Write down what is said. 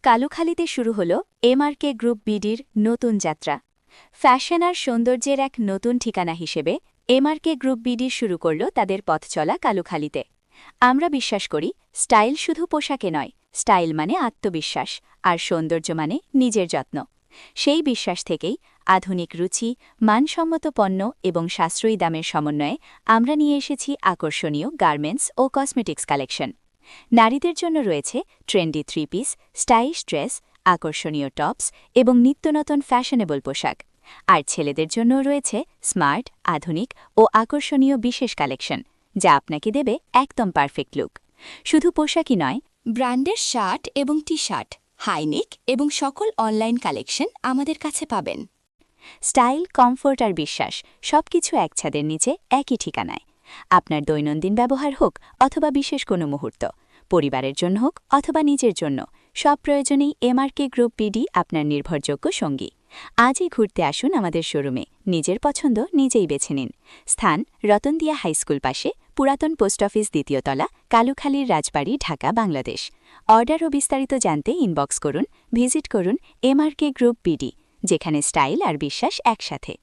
কালুখালীতে শুরু হল এমআরকে গ্রুপ বিডির নতুন যাত্রা। ফ্যাশন আর সৌন্দর্যের এক নতুন ঠিকানা হিসেবে এমআরকে গ্রুপ বিডি শুরু করল তাদের পথ চলা কালুখালীতে। আমরা বিশ্বাস করি, স্টাইল শুধু পোশাকে নয়, স্টাইল মানে আত্মবিশ্বাস, আর সৌন্দর্য মানে নিজের যত্ন। সেই বিশ্বাস থেকেই আধুনিক রুচি, মানসম্মত পণ্য এবং সাশ্রয়ী দামের সমন্বয়ে আমরা নিয়ে এসেছি আকর্ষণীয় গার্মেন্টস ও কসমেটিক্স কালেকশন। নারীদের জন্য রয়েছে trendy three piece, stylish dress, আকর্ষণীয় টপস এবং নিত্যনতুন ফ্যাশনেবল পোশাক। আর ছেলেদের জন্য রয়েছে স্মার্ট, আধুনিক ও আকর্ষণীয় বিশেষ কালেকশন, যা আপনাকে দেবে একদম পারফেক্ট লুক। শুধু পোশাকই নয়, ব্র্যান্ডের শার্ট এবং টি শার্ট, হাইনেক এবং সকল অনলাইন কালেকশন আমাদের কাছে পাবেন। স্টাইল, কমফোর্ট আর বিশ্বাস সবকিছু এক ছাদের নিচে একই ঠিকানায়। আপনার দৈনন্দিন ব্যবহার হোক অথবা বিশেষ কোনো মুহূর্ত, পরিবারের জন্য হোক অথবা নিজের জন্য, সব প্রয়োজনেই এমআরকে গ্রুপ বিডি আপনার নির্ভরযোগ্য সঙ্গী। আজই ঘুরতে আসুন আমাদের শোরুমে, নিজের পছন্দ নিজেই বেছে নিন। স্থান: রতনদিয়া হাইস্কুল পাশে, পুরাতন পোস্ট অফিস, দ্বিতীয় তলা, কালুখালীর রাজবাড়ী, ঢাকা, বাংলাদেশ। অর্ডার ও বিস্তারিত জানতে ইনবক্স করুন, ভিজিট করুন এমআরকে গ্রুপ বিডি, যেখানে স্টাইল আর বিশ্বাস একসাথে।